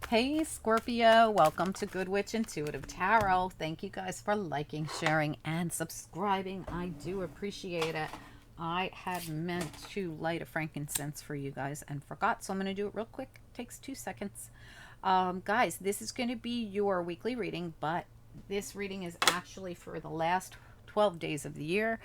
Hey Scorpio, welcome to Good Witch Intuitive Tarot. Thank you guys for liking, sharing, and subscribing. I do appreciate it. I had meant to light a frankincense for you guys and forgot, so I'm going to do it real quick. Takes 2 seconds. Guys, this is going to be your weekly reading, but this reading is actually for the last 12 days of the year.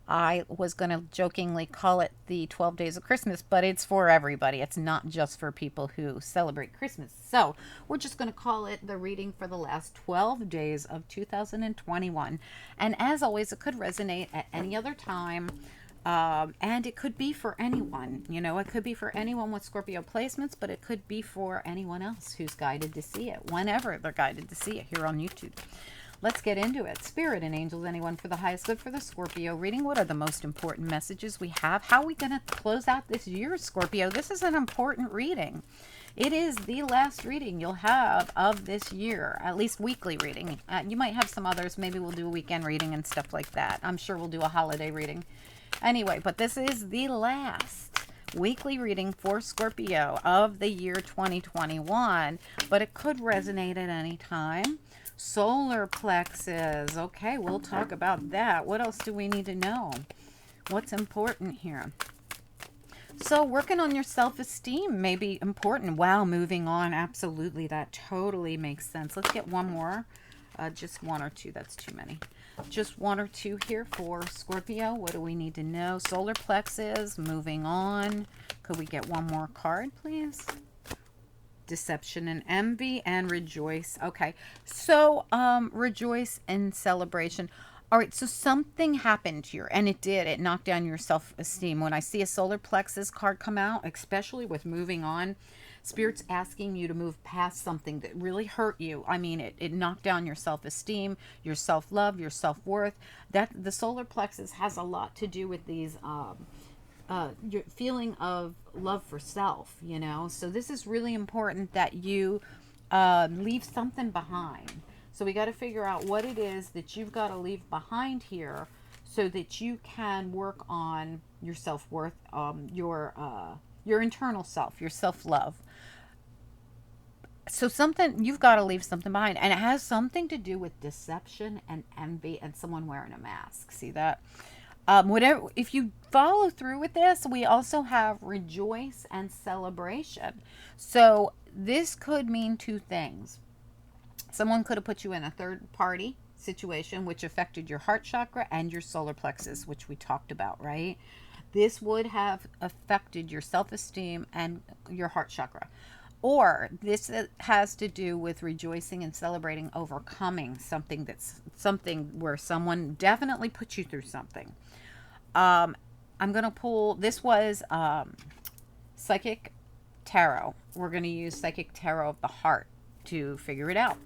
I was going to jokingly call it the 12 days of Christmas, but it's for everybody. It's not just for people who celebrate Christmas. So we're just going to call it the reading for the last 12 days of 2021. And as always, it could resonate at any other time. And it could be for anyone, it could be for anyone with Scorpio placements, but it could be for anyone else who's guided to see it, whenever they're guided to see it here on YouTube. Let's get into it. Spirit and angels, anyone for the highest good for the Scorpio reading. What are the most important messages we have? How are we going to close out this year, Scorpio? This is an important reading. It is the last reading you'll have of this year, at least weekly reading. You might have some others. Maybe we'll do a weekend reading and stuff like that. I'm sure we'll do a holiday reading. Anyway, but this is the last weekly reading for Scorpio of the year 2021, but it could resonate at any time. Solar plexus. Okay, we'll talk about that. What else do we need to know? What's important here? So working on your self-esteem may be important. Wow, moving on. Absolutely. That totally makes sense. Let's get one more. Just one or two. That's too many. Just one or two here for Scorpio. What do we need to know? Solar plexus. Moving on. Could we get one more card, please? Deception and envy and rejoice. Okay, so rejoice and celebration. All right, so something happened here, and it knocked down your self-esteem. When I see a solar plexus card come out, especially with moving on, Spirit's asking you to move past something that really hurt you. I mean, it knocked down your self-esteem, your self-love, your self-worth. That the solar plexus has a lot to do with these your feeling of love for self, so this is really important that you leave something behind. So we got to figure out what it is that you've got to leave behind here so that you can work on your self-worth, your internal self, your self-love. So you've got to leave something behind, and it has something to do with deception and envy and someone wearing a mask. See that? Whatever, if you follow through with this, we also have rejoice and celebration. So this could mean two things. Someone could have put you in a third party situation, which affected your heart chakra and your solar plexus, which we talked about, right? This would have affected your self-esteem and your heart chakra. Or this has to do with rejoicing and celebrating overcoming something where someone definitely put you through something. I'm going to pull, this was Psychic Tarot. We're going to use Psychic Tarot of the Heart to figure it out.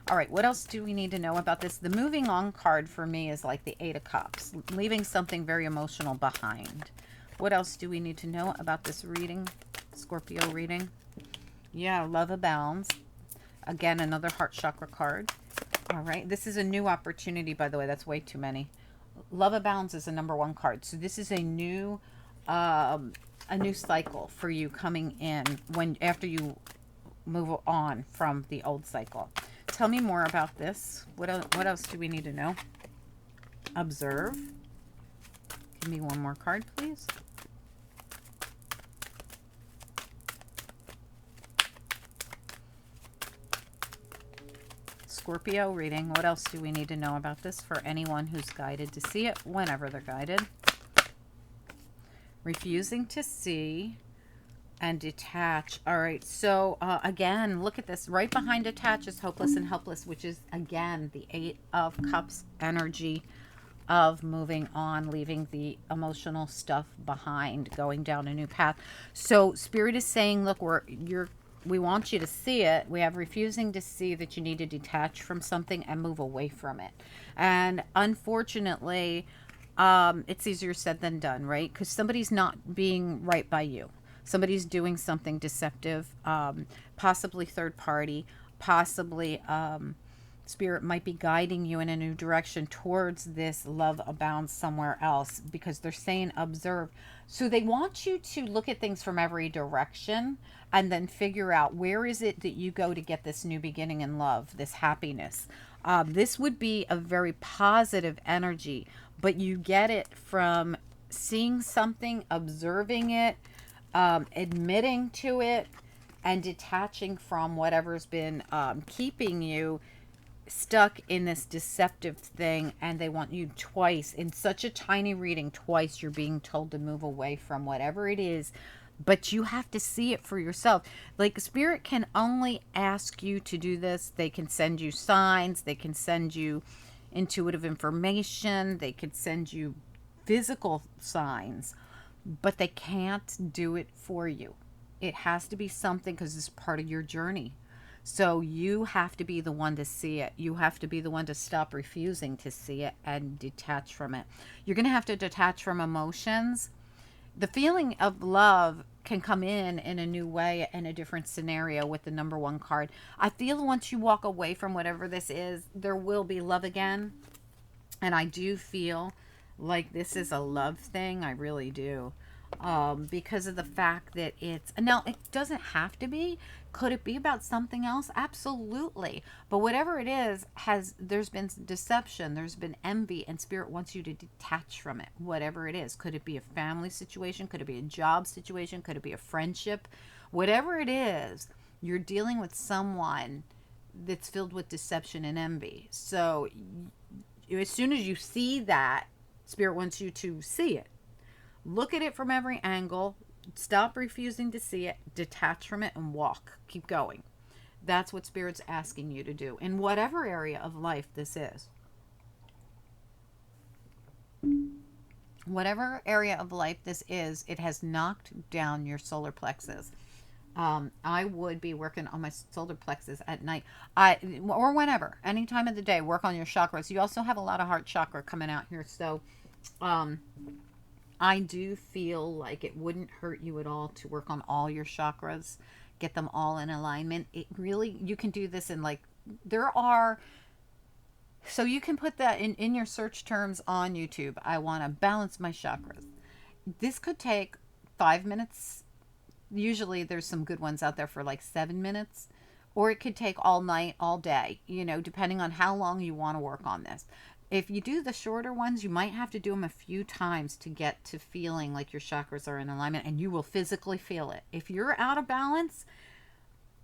All right, what else do we need to know about this? The moving on card for me is like the Eight of Cups, leaving something very emotional behind. What else do we need to know about this reading, Scorpio reading? Yeah, love abounds. Again, another heart chakra card. All right, this is a new opportunity, by the way. That's way too many. Love abounds is a #1 card. So this is a new cycle for you coming in after you move on from the old cycle. Tell me more about this. What else do we need to know? Observe. Give me one more card, please. Scorpio reading. What else do we need to know about this for anyone who's guided to see it whenever they're guided? Refusing to see and detach. All right, so again, look at this. Right behind detach is hopeless and helpless, which is, again, the Eight of Cups energy of moving on, leaving the emotional stuff behind, going down a new path. So Spirit is saying, look, we want you to see it. We have refusing to see that you need to detach from something and move away from it. And unfortunately, it's easier said than done, right? Because somebody's not being right by you. Somebody's doing something deceptive, possibly third party, possibly Spirit might be guiding you in a new direction towards this love abounds somewhere else, because they're saying observe. So they want you to look at things from every direction and then figure out where is it that you go to get this new beginning in love, this happiness. This would be a very positive energy, but you get it from seeing something, observing it, admitting to it, and detaching from whatever's been keeping you stuck in this deceptive thing. And they want you twice in such a tiny reading, twice you're being told to move away from whatever it is, but you have to see it for yourself. Like, spirit can only ask you to do this. They can send you signs, they can send you intuitive information, they could send you physical signs, but they can't do it for you. It has to be something, because it's part of your journey. So you have to be the one to see it. You have to be the one to stop refusing to see it and detach from it. You're going to have to detach from emotions. The feeling of love can come in a new way, in a different scenario with the number one card. I feel once you walk away from whatever this is, there will be love again. And I do feel like this is a love thing. I really do. Because of the fact that it's, now it doesn't have to be. Could it be about something else? Absolutely. But whatever it is, there's been deception, there's been envy, and spirit wants you to detach from it. Whatever it is. Could it be a family situation? Could it be a job situation? Could it be a friendship? Whatever it is, you're dealing with someone that's filled with deception and envy. So as soon as you see that, spirit wants you to see it. Look at it from every angle. Stop refusing to see it. Detach from it and walk. Keep going. That's what Spirit's asking you to do in whatever area of life this is. Whatever area of life this is, it has knocked down your solar plexus. I would be working on my solar plexus at night, or whenever, any time of the day. Work on your chakras. You also have a lot of heart chakra coming out here, so I do feel like it wouldn't hurt you at all to work on all your chakras, get them all in alignment. It really, you can do this in, like, there are, so you can put that in your search terms on YouTube. I want to balance my chakras. This could take 5 minutes. Usually there's some good ones out there for like 7 minutes, or it could take all night, all day, depending on how long you want to work on this. If you do the shorter ones, you might have to do them a few times to get to feeling like your chakras are in alignment, and you will physically feel it. If you're out of balance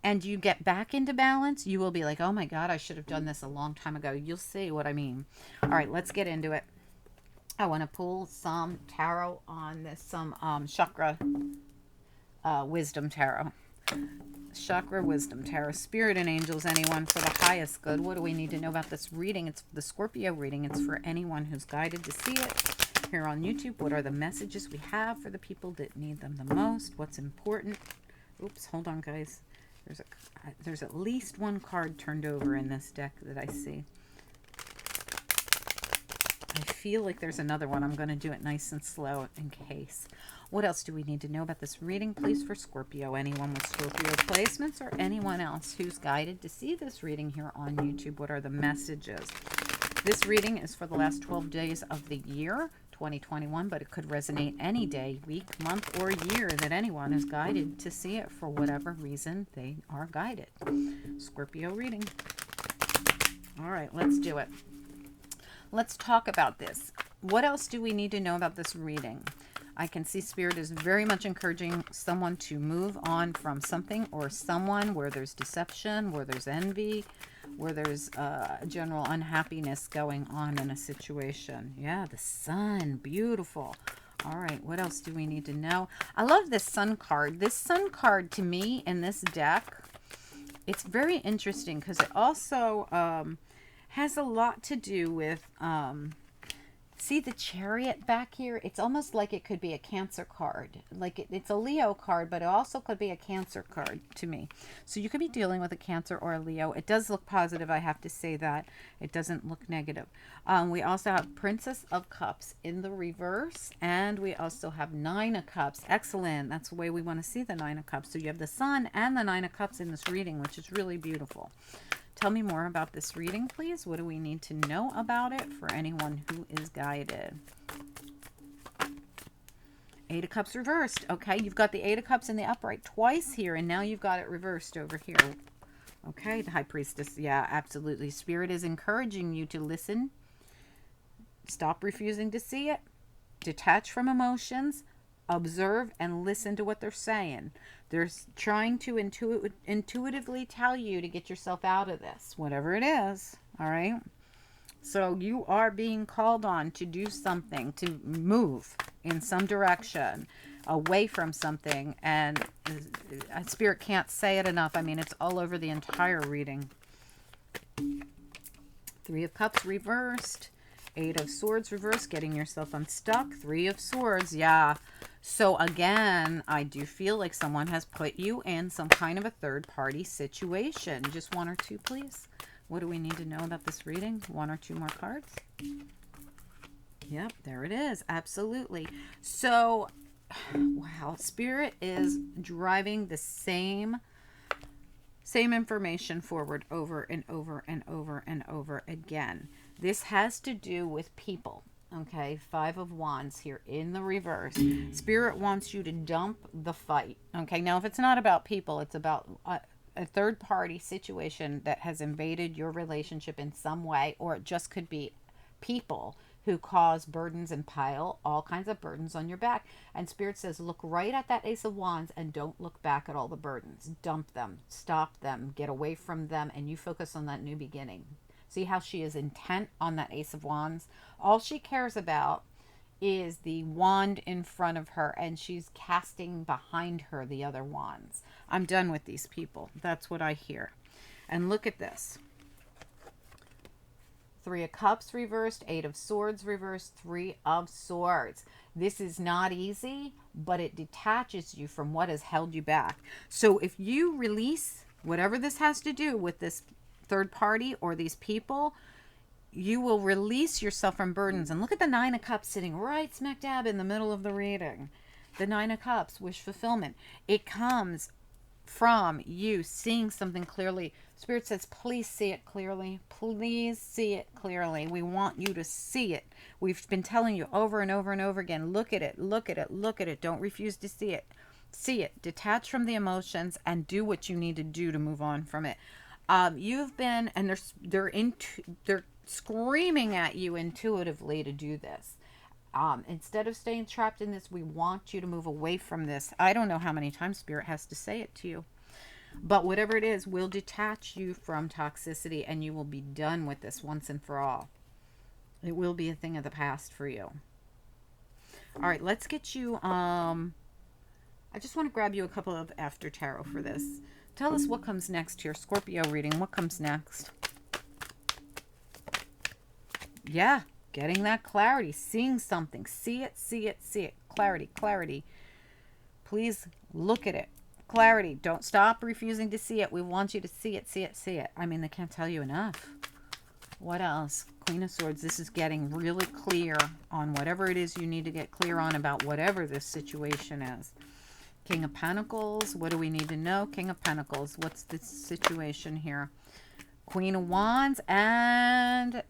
and you get back into balance, you will be like, oh my God, I should have done this a long time ago. You'll see what I mean. All right, let's get into it. I want to pull some tarot on this, some chakra wisdom tarot. Chakra wisdom tarot. Spirit and angels, anyone, for the highest good. What do we need to know about this reading? It's the Scorpio reading. It's for anyone who's guided to see it here on YouTube. What are the messages we have for the people that need them the most? What's important? Oops, hold on, guys. There's at least one card turned over in this deck that I see. I feel like there's another one. I'm going to do it nice and slow in case. What else do we need to know about this reading, please, for Scorpio? Anyone with Scorpio placements, or anyone else who's guided to see this reading here on YouTube? What are the messages? This reading is for the last 12 days of the year 2021, but it could resonate any day, week, month, or year that anyone is guided to see it for whatever reason they are guided. Scorpio reading. All right, let's do it. Let's talk about this. What else do we need to know about this reading? I can see Spirit is very much encouraging someone to move on from something or someone where there's deception, where there's envy, where there's general unhappiness going on in a situation. Yeah, the sun. Beautiful. All right, what else do we need to know? I love this sun card. This sun card, to me, in this deck, it's very interesting because it also has a lot to do with... see the Chariot back here? It's almost like it could be a Cancer card. Like it's a Leo card, but it also could be a Cancer card to me. So you could be dealing with a Cancer or a Leo. It does look positive, I have to say that. It doesn't look negative. We also have Princess of Cups in the reverse, and we also have Nine of Cups. Excellent. That's the way we want to see the Nine of Cups. So you have the Sun and the Nine of Cups in this reading, which is really beautiful. Tell me more about this reading, please. What do we need to know about it for anyone who is guided? Eight of Cups reversed. Okay, you've got the Eight of Cups in the upright twice here, and now you've got it reversed over here. Okay, the High Priestess. Yeah, absolutely. Spirit is encouraging you to listen. Stop refusing to see it. Detach from emotions. Observe and listen to what they're saying. They're trying to intuitively tell you to get yourself out of this, whatever it is. All right. So you are being called on to do something, to move in some direction away from something. And Spirit can't say it enough. I mean, it's all over the entire reading. Three of Cups reversed. Eight of Swords reversed, getting yourself unstuck. Three of Swords, yeah. So again, I do feel like someone has put you in some kind of a third-party situation. Just one or two, please. What do we need to know about this reading? One or two more cards. Yep, there it is. Absolutely. So, wow, Spirit is driving the same information forward over and over and over and over again. This has to do with people. Okay, Five of Wands here in the reverse. Spirit wants you to dump the fight. Okay, now if it's not about people, it's about a third-party situation that has invaded your relationship in some way, or it just could be people who cause burdens and pile all kinds of burdens on your back. And Spirit says, look right at that Ace of Wands and don't look back at all the burdens. Dump them, stop them, get away from them, and you focus on that new beginning. See how she is intent on that Ace of Wands? All she cares about is the wand in front of her, and she's casting behind her the other wands. I'm done with these people. That's what I hear. And look at this. Three of Cups reversed, Eight of Swords reversed, Three of Swords. This is not easy, but it detaches you from what has held you back. So if you release whatever this has to do with this third party or these people, you will release yourself from burdens. And look at the Nine of Cups sitting right smack dab in the middle of the reading. The Nine of Cups, wish fulfillment. It comes from you seeing something clearly. Spirit says, please see it clearly. Please see it clearly. We want you to see it. We've been telling you over and over and over again, look at it, look at it, look at it. Don't refuse to see it. See it. Detach from the emotions and do what you need to do to move on from it. You've been, and they're screaming at you intuitively to do this. Instead of staying trapped in this, we want you to move away from this. I don't know how many times Spirit has to say it to you, but whatever it is will detach you from toxicity, and you will be done with this once and for all. It will be a thing of the past for you. All right, let's get you, I just want to grab you a couple of after tarot for this. Tell us what comes next here. Scorpio reading, what comes next? Yeah, getting that clarity, seeing something. See it, see it, see it. Clarity, clarity. Please look at it. Clarity. Don't stop refusing to see it. We want you to see it, see it, see it. I mean, they can't tell you enough. What else? Queen of Swords. This is getting really clear on whatever it is you need to get clear on about whatever this situation is. King of Pentacles. What do we need to know? King of Pentacles. What's the situation here? Queen of Wands and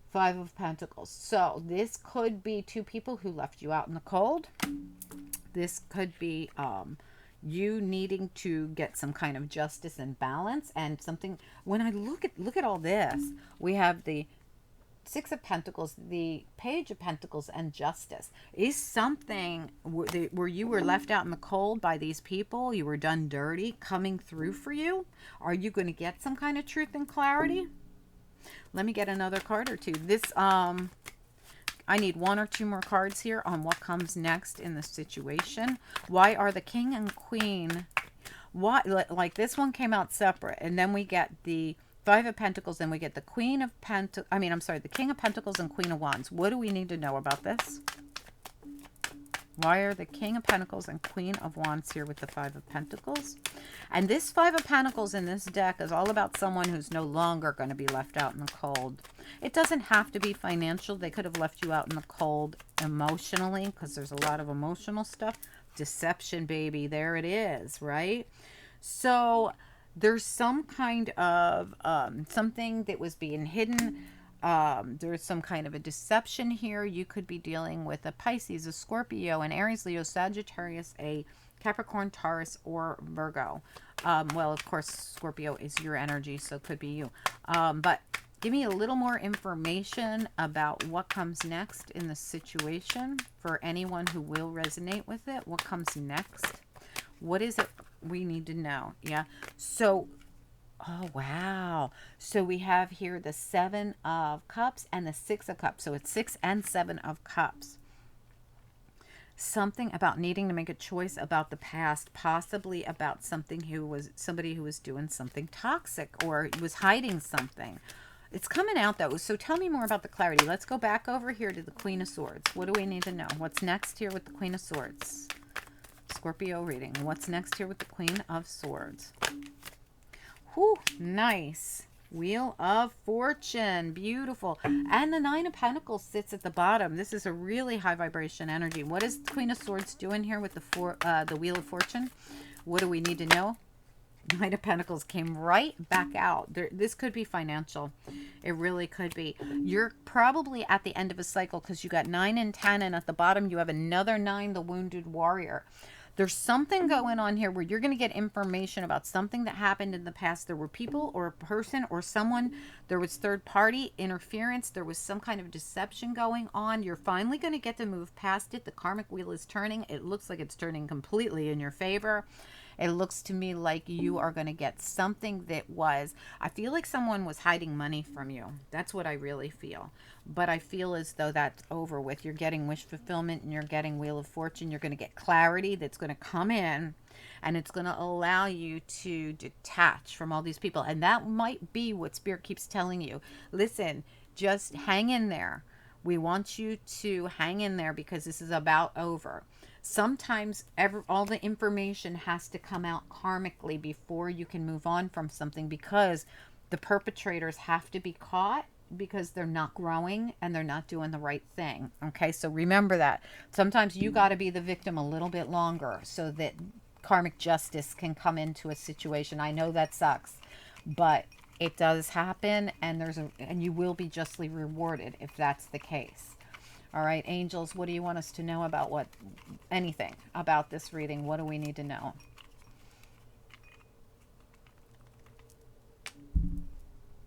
Five of Pentacles. So this could be two people who left you out in the cold. This could be you needing to get some kind of justice and balance and something. When I look at all this, we have the Six of Pentacles, the Page of Pentacles, and Justice. Is something where you were left out in the cold by these people, you were done dirty, coming through for you? Are you going to get some kind of truth and clarity? Let me get another card or two. This, I need one or two more cards here on what comes next in the situation. Why are the King and Queen, why, like this one came out separate, and then we get the Five of Pentacles, then we get the Queen of Pentacles, the King of Pentacles and Queen of Wands. What do we need to know about this? Why are the King of Pentacles and Queen of Wands here with the Five of Pentacles? And this Five of Pentacles in this deck is all about someone who's no longer going to be left out in the cold. It doesn't have to be financial. They could have left you out in the cold emotionally, because there's a lot of emotional stuff. Deception, baby. There it is, right? So There's some kind of something that was being hidden. There's some kind of a deception here. You could be dealing with a Pisces, a Scorpio, an Aries, Leo, Sagittarius, a Capricorn, Taurus, or Virgo. Well, of course, Scorpio is your energy, so it could be you. But give me a little more information about what comes next in the situation for anyone who will resonate with it. What comes next? What is it we need to know? Yeah. So, oh, wow. So we have here the 7 of Cups and the 6 of Cups. So it's 6 and 7 of Cups. Something about needing to make a choice about the past, possibly about somebody who was doing something toxic or was hiding something. It's coming out though. So tell me more about the clarity. Let's go back over here to the Queen of Swords. What do we need to know? What's next here with the Queen of Swords? Scorpio reading. What's next here with the Queen of Swords? Whew, nice. Wheel of Fortune. Beautiful. And the 9 of Pentacles sits at the bottom. This is a really high vibration energy. What is the Queen of Swords doing here with the Wheel of Fortune? What do we need to know? 9 of Pentacles came right back out. This could be financial. It really could be. You're probably at the end of a cycle because you got 9 and 10, and at the bottom you have another 9, the Wounded Warrior. There's something going on here where you're going to get information about something that happened in the past. There were people or a person or someone. There was third party interference. There was some kind of deception going on. You're finally going to get to move past it. The karmic wheel is turning. It looks like it's turning completely in your favor. It looks to me like you are going to get something that was, I feel like someone was hiding money from you. That's what I really feel. But I feel as though that's over with. You're getting wish fulfillment and you're getting Wheel of Fortune. You're going to get clarity that's going to come in, and it's going to allow you to detach from all these people. And that might be what Spirit keeps telling you. Listen, just hang in there. We want you to hang in there because this is about over. Sometimes all the information has to come out karmically before you can move on from something, because the perpetrators have to be caught because they're not growing and they're not doing the right thing. Okay, so remember that. Sometimes you got to be the victim a little bit longer so that karmic justice can come into a situation. I know that sucks, but it does happen, and and you will be justly rewarded if that's the case. All right, angels, what do you want us to know about anything about this reading? What do we need to know?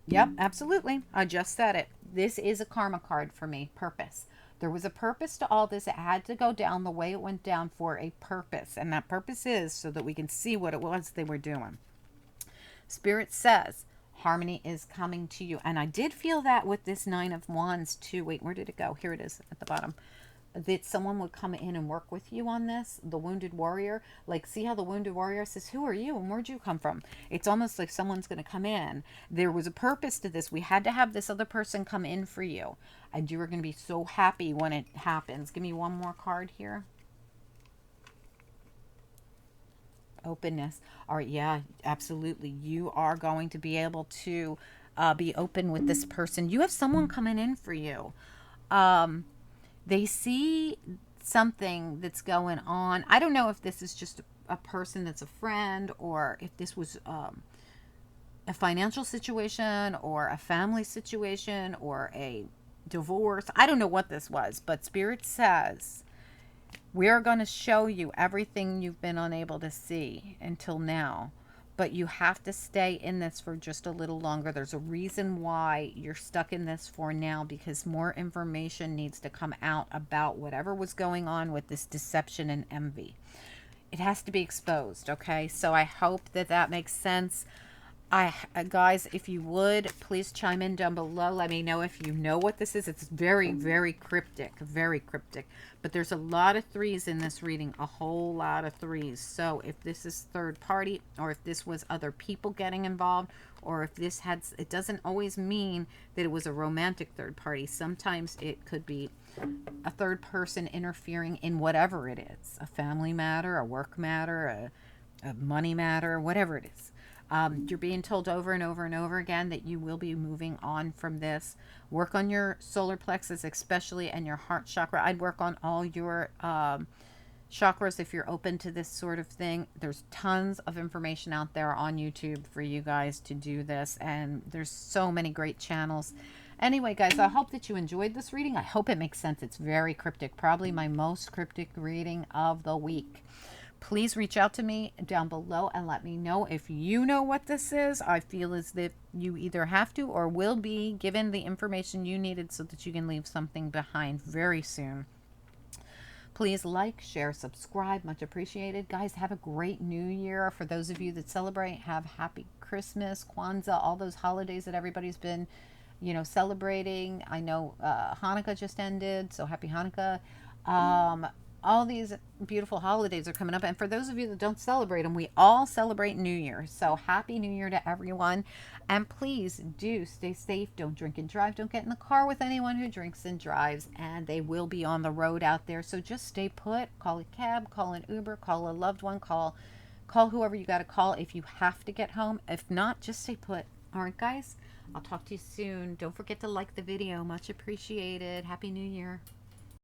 Yep, absolutely. I just said it. This is a karma card for me. Purpose. There was a purpose to all this. It had to go down the way it went down for a purpose. And that purpose is so that we can see what it was they were doing. Spirit says harmony is coming to you. And I did feel that with this 9 of Wands too. Wait, where did it go? Here it is at the bottom. That someone would come in and work with you on this. The Wounded Warrior. Like, see how the Wounded Warrior says, who are you and where'd you come from? It's almost like someone's going to come in. There was a purpose to this. We had to have this other person come in for you. And you were going to be so happy when it happens. Give me one more card here. Openness. All right, yeah, absolutely. You are going to be able to be open with this person. You have someone coming in for you. They see something that's going on. I don't know if this is just a person that's a friend, or if this was a financial situation or a family situation or a divorce. I don't know what this was, but Spirit says we are going to show you everything you've been unable to see until now. But you have to stay in this for just a little longer. There's a reason why you're stuck in this for now, because more information needs to come out about whatever was going on with this deception and envy. It has to be exposed, okay? So I hope that that makes sense. Guys, if you would, please chime in down below. Let me know if you know what this is. It's very, very cryptic, very cryptic. But there's a lot of threes in this reading, a whole lot of threes. So if this is third party, or if this was other people getting involved, or if this had, it doesn't always mean that it was a romantic third party. Sometimes it could be a third person interfering in whatever it is, a family matter, a work matter, a money matter, whatever it is. You're being told over and over and over again that you will be moving on from this. Work on your solar plexus especially, and your heart chakra. I'd work on all your chakras, if you're open to this sort of thing, there's tons of information out there on YouTube for you guys to do this, and there's so many great channels. Anyway, guys, I hope that you enjoyed this reading. I hope it makes sense. It's very cryptic, probably my most cryptic reading of the week. Please reach out to me down below and let me know if you know what this is. I feel as if you either have to or will be given the information you needed so that you can leave something behind very soon. Please like, share, subscribe. Much appreciated. Guys, have a great new year. For those of you that celebrate, have happy Christmas, Kwanzaa, all those holidays that everybody's been, celebrating. I know Hanukkah just ended, so happy Hanukkah. All these beautiful holidays are coming up. And for those of you that don't celebrate them, we all celebrate New Year. So happy New Year to everyone. And please do stay safe. Don't drink and drive. Don't get in the car with anyone who drinks and drives. And they will be on the road out there. So just stay put. Call a cab, call an Uber, call a loved one, call whoever you got to call if you have to get home. If not, just stay put. All right, guys. I'll talk to you soon. Don't forget to like the video. Much appreciated. Happy New Year.